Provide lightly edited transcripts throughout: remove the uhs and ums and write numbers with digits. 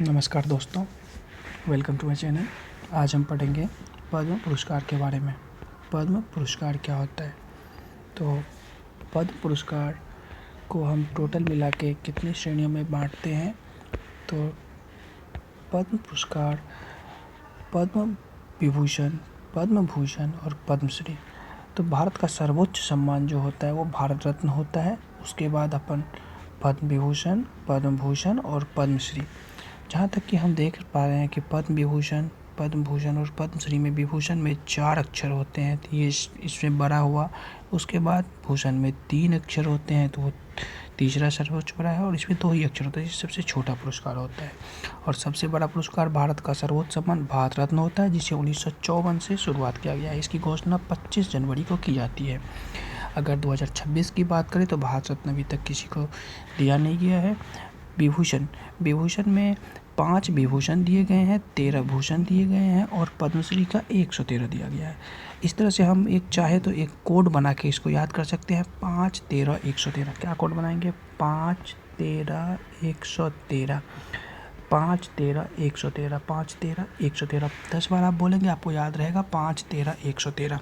नमस्कार दोस्तों, welcome to my channel. आज हम पढ़ेंगे पद्म पुरस्कार के बारे में। पद्म पुरस्कार क्या होता है? तो पद्म पुरस्कार को हम टोटल मिला के कितनी श्रेणियों में बांटते हैं? तो पद्म पुरस्कार पद्म विभूषण, पद्म भूषण और पद्मश्री। तो भारत का सर्वोच्च सम्मान जो होता है वो भारत रत्न होता है। उसके बाद अपन पद्म विभूषण, पद्म भूषण और पद्मश्री। जहाँ तक कि हम देख पा रहे हैं कि पद्म विभूषण, पद्म भूषण और पद्मश्री में विभूषण में 4 अक्षर होते हैं, तो ये इसमें बड़ा हुआ। उसके बाद भूषण में 3 अक्षर होते हैं, तो वो तीसरा सर्वोच्च बड़ा है, और इसमें 2 ही अक्षर होते हैं, ये सबसे छोटा पुरस्कार होता है। और सबसे बड़ा पुरस्कार भारत का सर्वोच्च सम्मान भारत रत्न होता है, जिसे 1954 से शुरुआत किया गया है। इसकी घोषणा 25 जनवरी को की जाती है। अगर 2026 की बात करें तो भारत रत्न अभी तक किसी को दिया नहीं गया है। विभूषण में 5 विभूषण दिए गए हैं, 13 भूषण दिए गए हैं और पद्मश्री का 113 दिया गया है। इस तरह से हम चाहे तो एक कोड बना के इसको याद कर सकते हैं। 5, 13, 113। क्या कोड बनाएंगे? 5, 13, 113। 5, 13, 113। 5, 13, 113। 10 बार आप बोलेंगे, आपको याद रहेगा। 5, 13, 113।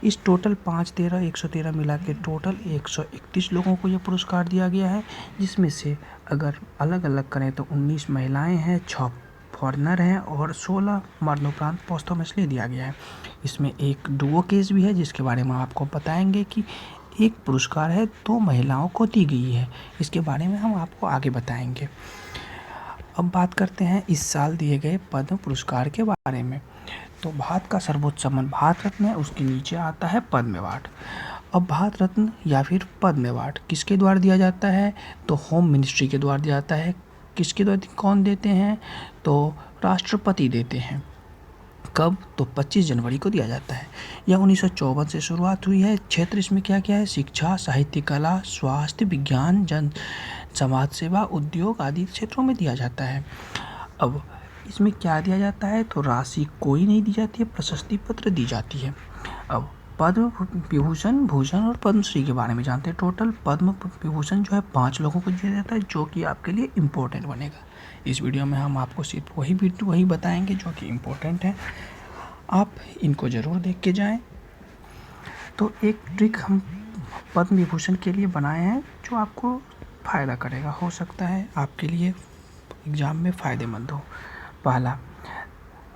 इस टोटल 5, 13, 113 मिला के टोटल 131 लोगों को यह पुरस्कार दिया गया है, जिसमें से अगर अलग अलग करें तो 19 महिलाएं हैं, 6 फॉरेनर हैं और 16 मरणोपरांत पोस्टमसली दिया गया है। इसमें एक डुओ केस भी है, जिसके बारे में आपको बताएंगे कि एक पुरस्कार है 2 महिलाओं को दी गई है। इसके बारे में हम आपको आगे बताएंगे। अब बात करते हैं इस साल दिए गए पद्म पुरस्कार के बारे में। तो भारत का सर्वोच्च सम्मान भारत रत्न है, उसके नीचे आता है पद्म अवार्ड। अब भारत रत्न या फिर पद्म अवार्ड किसके द्वारा दिया जाता है? तो होम मिनिस्ट्री के द्वारा दिया जाता है। किसके द्वारा, कौन देते हैं? तो राष्ट्रपति देते हैं। कब? तो 25 जनवरी को दिया जाता है। यह 1954 से शुरुआत हुई है। क्षेत्र इसमें क्या क्या है? शिक्षा, साहित्य, कला, स्वास्थ्य, विज्ञान, जन समाज सेवा, उद्योग आदि क्षेत्रों में दिया जाता है। अब इसमें क्या दिया जाता है? तो राशि कोई नहीं दी जाती है, प्रशस्ति पत्र दी जाती है। अब पद्म विभूषण, भूषण और पद्मश्री के बारे में जानते हैं। टोटल पद्म विभूषण जो है 5 लोगों को दिया जाता है, जो कि आपके लिए इम्पोर्टेंट बनेगा। इस वीडियो में हम आपको सिर्फ वही बताएंगे जो कि इम्पोर्टेंट है। आप इनको ज़रूर देख के जाएं। तो एक ट्रिक हम पद्म विभूषण के लिए बनाए हैं, जो आपको फ़ायदा करेगा। हो सकता है आपके लिए एग्ज़ाम में फ़ायदेमंद हो। पहला,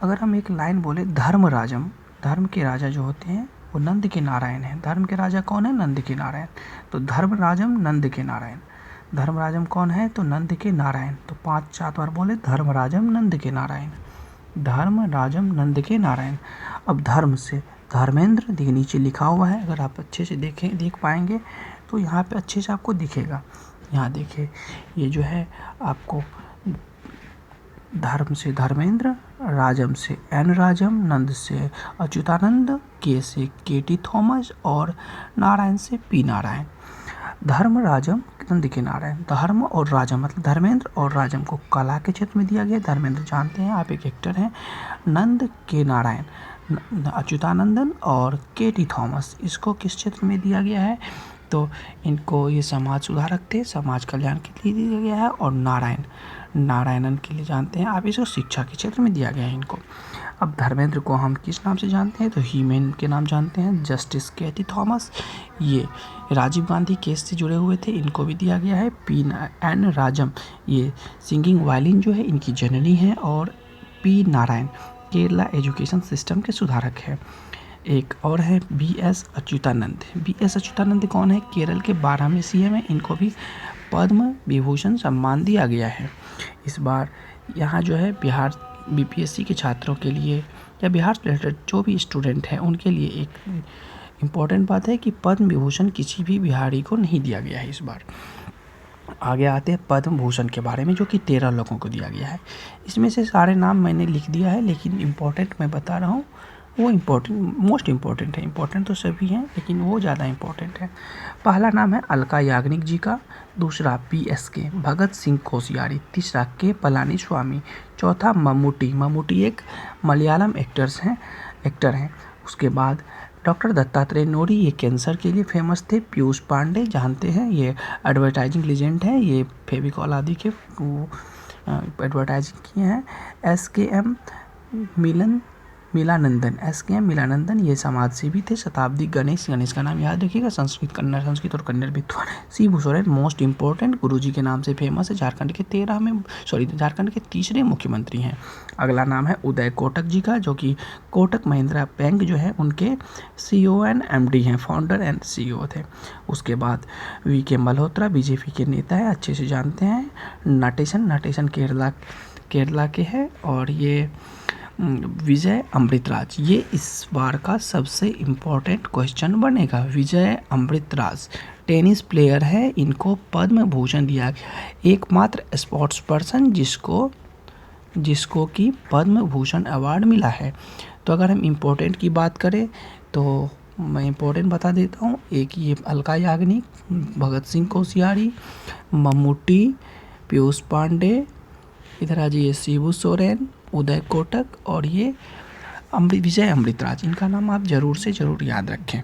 अगर हम एक लाइन बोले, धर्मराजम, धर्म के राजा जो होते हैं वो नंद के नारायण हैं। धर्म के राजा कौन है? नंद के नारायण। तो धर्मराजम, नंद के नारायण। धर्मराजम कौन है? तो नंद के नारायण। तो 5-7 बार बोले, धर्मराजम, नंद के नारायण। धर्मराजम, नंद के नारायण। अब धर्म से धर्मेंद्र नीचे लिखा हुआ है, अगर आप अच्छे से देख पाएंगे तो यहाँ पे अच्छे से आपको दिखेगा। यहाँ देखिए, ये जो है आपको धर्म से धर्मेंद्र, राजम से एन राजम, नंद से अच्युतानंद, के से केटी थॉमस और नारायण से पी नारायण। धर्म, राजम, नंद के नारायण। धर्म और राजम मतलब धर्मेंद्र और राजम को कला के क्षेत्र में दिया गया। धर्मेंद्र जानते हैं आप, एक एक्टर हैं। नंद के नारायण, अच्युतानंदन और केटी थॉमस, इसको किस क्षेत्र में दिया गया है? तो इनको ये समाज सुधारक थे, समाज कल्याण के लिए दिया गया है। और नारायणन के लिए जानते हैं आप, इसको शिक्षा के क्षेत्र में दिया गया है इनको। अब धर्मेंद्र को हम किस नाम से जानते हैं? तो हीमैन के नाम जानते हैं। जस्टिस केटी थॉमस, ये राजीव गांधी केस से जुड़े हुए थे, इनको भी दिया गया है। पी एन राजम, ये सिंगिंग वायलिन जो है इनकी जननी है। और P Narayan Kerala education system के सुधारक हैं। एक और है बी.एस. अच्युतानंद। बी.एस. अच्युतानंद कौन है? केरल के 12वें सीएम हैं। इनको भी पद्म विभूषण सम्मान दिया गया है। इस बार यहाँ जो है बिहार बीपीएससी के छात्रों के लिए या बिहार से रिलेटेड जो भी स्टूडेंट हैं उनके लिए एक इम्पॉर्टेंट बात है कि पद्म विभूषण किसी भी बिहारी को नहीं दिया गया है इस बार। आगे आते हैं पद्म भूषण के बारे में, जो कि 13 लोगों को दिया गया है। इसमें से सारे नाम मैंने लिख दिया है, लेकिन इम्पोर्टेंट मैं बता रहा हूँ, वो मोस्ट इम्पॉर्टेंट है। इम्पॉर्टेंट तो सभी हैं, लेकिन वो ज़्यादा इम्पॉर्टेंट है। पहला नाम है अलका याग्निक जी का। दूसरा पी.एस.के. भगत सिंह कोश्यारी। तीसरा के पलानी स्वामी। चौथा मम्मूटी एक मलयालम एक्टर हैं। उसके बाद डॉक्टर दत्तात्रेय नोरी, ये कैंसर के लिए फेमस थे। पीयूष पांडे जानते हैं, ये एडवर्टाइजिंग लेजेंड हैं, ये फेविकॉल आदि के एडवर्टाइजिंग किए हैं। SKM मिलानंदन, मिलानंदन ये समाजसेवी थे। शताब्दी गणेश का नाम याद रखिएगा, संस्कृत और कन्नड़ विद्वान। शिबू सोरेन मोस्ट इंपॉर्टेंट, गुरुजी के नाम से फेमस है, झारखंड के तीसरे मुख्यमंत्री हैं। अगला नाम है उदय कोटक जी का, जो कि कोटक महिंद्रा बैंक जो है उनके CEO एंड MD हैं, फाउंडर एंड CEO थे। उसके बाद VK मल्होत्रा BJP के नेता है, अच्छे से जानते हैं। नटेशन केरला के हैं। और ये विजय अमृतराज, ये इस बार का सबसे इम्पोर्टेंट क्वेश्चन बनेगा। विजय अमृतराज टेनिस प्लेयर है, इनको पद्म भूषण दिया गया, एकमात्र स्पोर्ट्स पर्सन जिसको कि पद्म भूषण अवार्ड मिला है। तो अगर हम इम्पोर्टेंट की बात करें तो मैं इम्पोर्टेंट बता देता हूँ। एक ये अलका याग्निक, भगत सिंह कोश्यारी, मम्मूटी, पीयूष पांडे, इधर आ जाइए शिबू सोरेन, उदय कोटक और ये विजय अमृतराज, इनका नाम आप ज़रूर से ज़रूर याद रखें।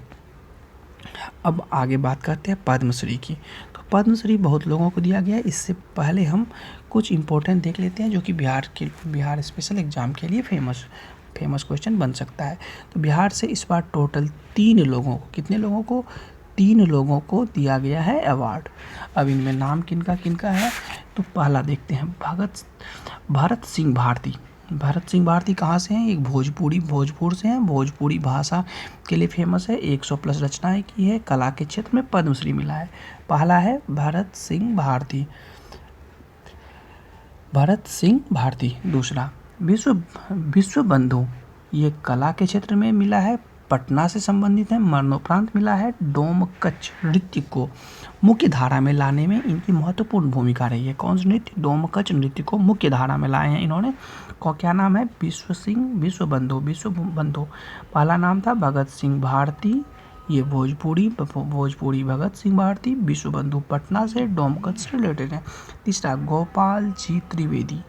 अब आगे बात करते हैं पद्मश्री की। तो पद्मश्री बहुत लोगों को दिया गया है। इससे पहले हम कुछ इम्पोर्टेंट देख लेते हैं जो कि बिहार स्पेशल एग्ज़ाम के लिए फेमस क्वेश्चन बन सकता है। तो बिहार से इस बार टोटल 3 लोगों को, कितने लोगों को? 3 लोगों को दिया गया है अवार्ड। अब इनमें नाम किनका है? तो पहला देखते हैं, भरत सिंह भारती कहाँ से हैं? एक भोजपुर से हैं। भोजपुरी भाषा के लिए फेमस है, 100+ रचनाएं की है, कला के क्षेत्र में पद्मश्री मिला है। पहला है भरत सिंह भारती। दूसरा विश्व बंधु, ये कला के क्षेत्र में मिला है, पटना से संबंधित है। मरणोपरांत मिला है। डोमकच नृत्य को मुख्य धारा में लाने में इनकी महत्वपूर्ण भूमिका रही है। कौन सा नृत्य? डोमकच नृत्य को मुख्य धारा में लाए हैं इन्होंने। क्या नाम है? विश्व बंधु। पहला नाम था भगत सिंह भारती, ये भोजपुरी भगत सिंह भारती, विश्व बंधु पटना से, डोमकच से रिलेटेड है। तीसरा गोपाल जी त्रिवेदी,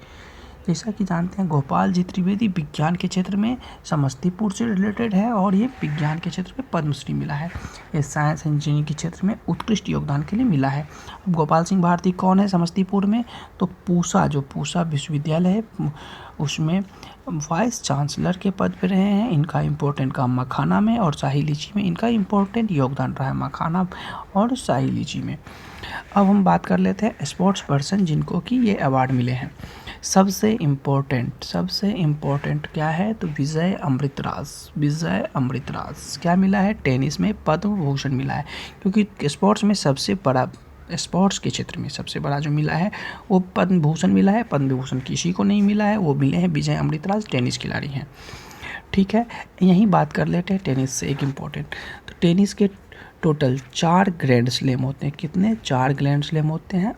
जैसा कि जानते हैं गोपाल जी त्रिवेदी विज्ञान के क्षेत्र में समस्तीपुर से रिलेटेड है और ये विज्ञान के क्षेत्र में पद्मश्री मिला है। ये साइंस इंजीनियरिंग के क्षेत्र में उत्कृष्ट योगदान के लिए मिला है। अब गोपाल सिंह भारती कौन है समस्तीपुर में? तो पूसा विश्वविद्यालय है उसमें वाइस चांसलर के पद पर रहे हैं। इनका इम्पोर्टेंट काम मखाना में और शाही लीची में इनका इम्पोर्टेंट योगदान रहा है, मखाना और शाही लीची में। अब हम बात कर लेते हैं स्पोर्ट्स पर्सन जिनको कि ये अवार्ड मिले हैं। सबसे इम्पोर्टेंट क्या है? तो विजय अमृतराज क्या मिला है? टेनिस में पद्म भूषण मिला है, क्योंकि स्पोर्ट्स में स्पोर्ट्स के क्षेत्र में सबसे बड़ा जो मिला है वो पद्म भूषण मिला है। पद्म भूषण किसी को नहीं मिला है, वो मिले हैं विजय अमृतराज, टेनिस खिलाड़ी हैं। ठीक है, यहीं बात कर लेते हैं टेनिस से एक इम्पोर्टेंट। तो टेनिस के टोटल 4 ग्रैंड स्लैम होते हैं। कितने? 4 ग्रैंड स्लैम होते हैं।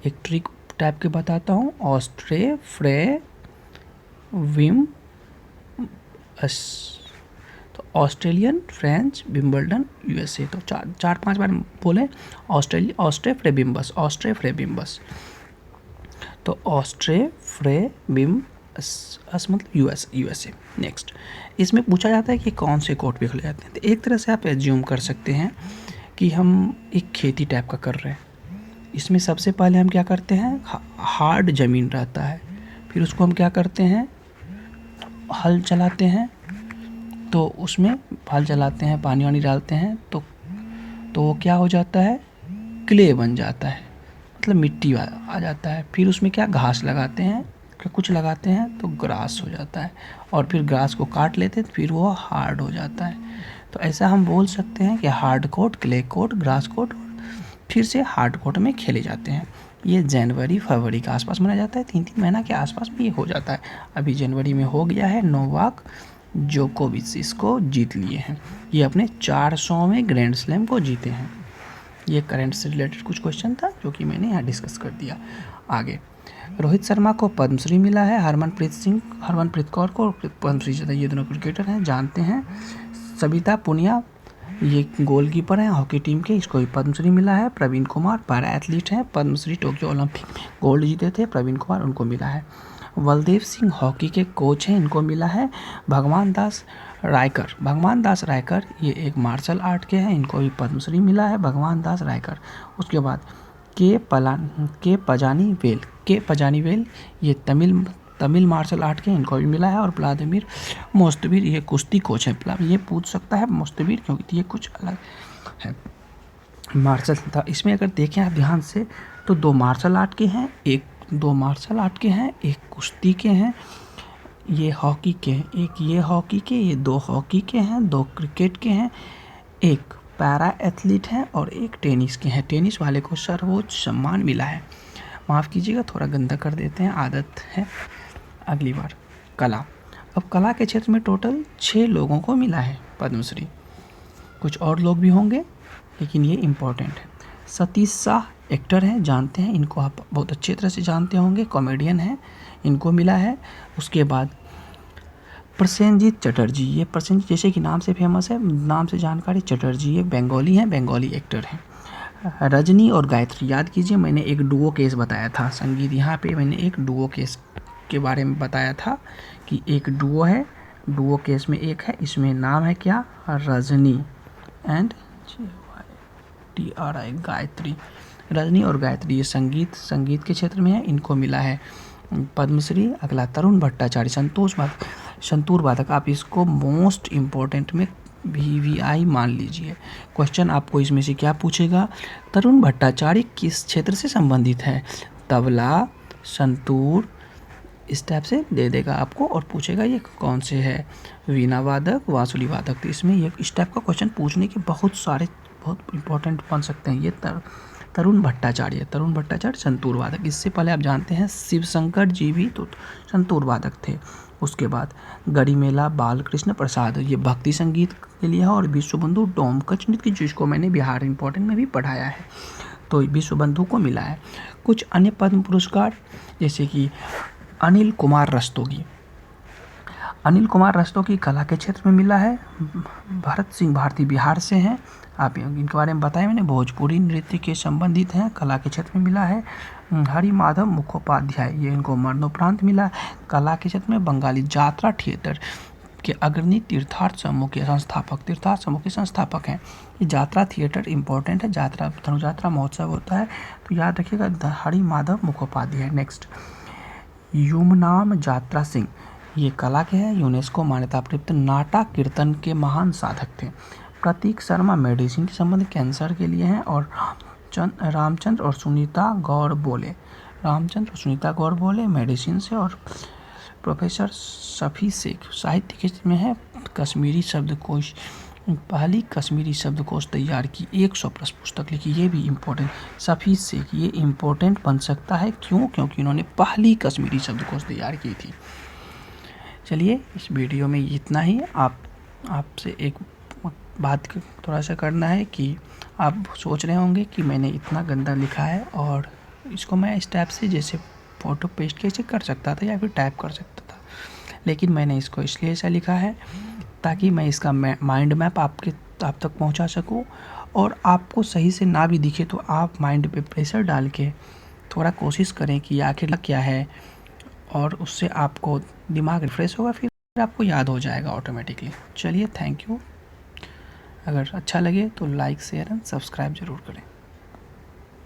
एक ट्रिक टाइप के बताता हूँ, ऑस्ट्रे फ्रे विम तो ऑस्ट्रेलियन, फ्रेंच, विंबलडन, USA। तो 4-5 बार बोले ऑस्ट्रे फ्रे बिम्बस। तो ऑस्ट्रे फ्रे बिम्बस मतलब USA। नेक्स्ट, इसमें पूछा जाता है कि कौन से कोर्ट पे खेले जाते हैं। तो एक तरह से आप एज्यूम कर सकते हैं कि हम एक खेती टाइप का कर रहे हैं। इसमें सबसे पहले हम क्या करते हैं, हार्ड ज़मीन रहता है, फिर उसको हम क्या करते हैं, हल चलाते हैं। तो उसमें हल चलाते हैं, पानी वानी डालते हैं, तो वो क्या हो जाता है, क्ले बन जाता है, मतलब मिट्टी आ जाता है। फिर उसमें क्या घास लगाते हैं, कुछ लगाते हैं तो ग्रास हो जाता है, और फिर ग्रास को काट लेते हैं, फिर वो हार्ड हो जाता है। तो ऐसा हम बोल सकते हैं कि hard court, clay court, grass court, फिर से हार्ड कोर्ट में खेले जाते हैं। ये जनवरी फरवरी के आसपास मनाया जाता है, 3 महीना के आसपास में ये हो जाता है। अभी जनवरी में हो गया है। नोवाक जोकोविच इसको जीत लिए हैं, ये अपने 400वें ग्रैंड स्लैम को जीते हैं। ये करंट से रिलेटेड कुछ क्वेश्चन था जो कि मैंने यहाँ डिस्कस कर दिया। आगे रोहित शर्मा को पद्मश्री मिला है, हरमनप्रीत कौर को पद्मश्री, ये दोनों क्रिकेटर हैं, जानते हैं। सविता पुनिया ये गोलकीपर हैं हॉकी टीम के, इसको भी पद्मश्री मिला है। प्रवीण कुमार पैरा एथलीट हैं, पद्मश्री टोक्यो ओलंपिक में गोल्ड जीते थे प्रवीण कुमार, उनको मिला है। बलदेव सिंह हॉकी के कोच हैं, इनको मिला है। भगवान दास रायकर ये एक मार्शल आर्ट के हैं, इनको भी पद्मश्री मिला है, भगवान दास रायकर। उसके बाद के पजानी वेल। के पजानी वेल ये तमिल मार्शल आर्ट के इनको भी मिला है। और व्लादिमीर मोस्तवीर ये कुश्ती कोच है। ये पूछ सकता है मोस्तवीर क्योंकि ये कुछ अलग है मार्शल था। इसमें अगर देखें आप ध्यान से तो दो मार्शल आर्ट के हैं, एक कुश्ती के हैं, ये हॉकी के हैं, एक ये हॉकी के, ये दो हॉकी के हैं, दो क्रिकेट के हैं, एक पैरा एथलीट है और एक टेनिस के हैं। टेनिस वाले को सर्वोच्च सम्मान मिला है। माफ़ कीजिएगा थोड़ा गंदा कर देते हैं, आदत है। अगली बार कला। अब कला के क्षेत्र में टोटल 6 लोगों को मिला है पद्मश्री। कुछ और लोग भी होंगे लेकिन ये इम्पोर्टेंट है। सतीश शाह एक्टर हैं, जानते हैं इनको, आप बहुत अच्छी तरह से जानते होंगे, कॉमेडियन हैं, इनको मिला है। उसके बाद प्रसेनजीत चटर्जी, ये प्रसेनजीत जैसे कि नाम से फेमस है, नाम से जानकारी, चटर्जी ये बंगाली हैं, बंगाली एक्टर हैं। रजनी और गायत्री, याद कीजिए मैंने एक डुओ केस बताया था संगीत, यहाँ पे मैंने एक डुओ केस के बारे में बताया था कि एक डुओ है, डुओ केस में एक है, इसमें नाम है क्या, रजनी एंड TRI गायत्री। रजनी और गायत्री ये संगीत के क्षेत्र में है, इनको मिला है पद्मश्री। अगला तरुण भट्टाचार्य, संतूर वादक, आप इसको मोस्ट इम्पोर्टेंट में VVI मान लीजिए। क्वेश्चन आपको इसमें से क्या पूछेगा, तरुण भट्टाचार्य किस क्षेत्र से संबंधित है, तबला, संतूर, इस टाइप से दे देगा आपको और पूछेगा ये कौन से है, वीणा वादक, बांसुरी वादक। तो इसमें ये इस टाइप का क्वेश्चन पूछने के बहुत इंपॉर्टेंट बन सकते हैं। ये तरुण भट्टाचार्य संतूर वादक। इससे पहले आप जानते हैं शिव शंकर जी भी तो संतूर वादक थे। उसके बाद गरिमेला बालकृष्ण प्रसाद, ये भक्ति संगीत के लिए है। और विश्वबंधु डोमकच नृत्य, जिसको मैंने बिहार इम्पोर्टेंट में भी पढ़ाया है, तो विश्वबंधु को मिला है। कुछ अन्य पद्म पुरस्कार जैसे कि अनिल कुमार रस्तोगी कला के क्षेत्र में मिला है। भरत सिंह भारती बिहार से हैं, आप इनके बारे में बताया मैंने, भोजपुरी नृत्य के संबंधित हैं, कला के क्षेत्र में मिला है। हरि माधव मुखोपाध्याय, ये इनको मरणोपरांत मिला। कला के क्षेत्र में बंगाली जात्रा थिएटर के अग्रणी तीर्थार्थ समूह के संस्थापक हैं। ये जात्रा थिएटर इम्पोर्टेंट है, धनु जात्रा महोत्सव होता है तो याद रखिएगा, हरि माधव मुखोपाध्याय। नेक्स्ट युमनाम जात्रा सिंह, ये कला के हैं, यूनेस्को मान्यता प्राप्त नाटक कीर्तन के महान साधक थे। प्रतीक शर्मा मेडिसिन के संबंध कैंसर के लिए हैं। और रामचंद्र और सुनीता गौर बोले मेडिसिन से। और प्रोफेसर शफी शेख साहित्य के में है, कश्मीरी शब्दकोश, पहली कश्मीरी शब्दकोश तैयार की, 100 प्लस पुस्तक लिखी, ये भी इम्पोर्टेंट। शफी शेख ये इम्पोर्टेंट बन सकता है, क्यों, क्योंकि उन्होंने पहली कश्मीरी शब्दकोश तैयार की थी। चलिए इस वीडियो में इतना ही। आपसे एक बात थोड़ा सा करना है कि आप सोच रहे होंगे कि मैंने इतना गंदा लिखा है और इसको मैं इस टाइप से जैसे फ़ोटो पेस्ट कैसे कर सकता था या फिर टाइप कर सकता था, लेकिन मैंने इसको इसलिए ऐसा लिखा है ताकि मैं इसका माइंड मैप आप तक पहुंचा सकूं। और आपको सही से ना भी दिखे तो आप माइंड पे प्रेशर डाल के थोड़ा कोशिश करें कि आखिर क्या है, और उससे आपको दिमाग रिफ्रेश होगा, फिर आपको याद हो जाएगा ऑटोमेटिकली। चलिए थैंक यू। अगर अच्छा लगे तो लाइक शेयर एंड सब्सक्राइब ज़रूर करें।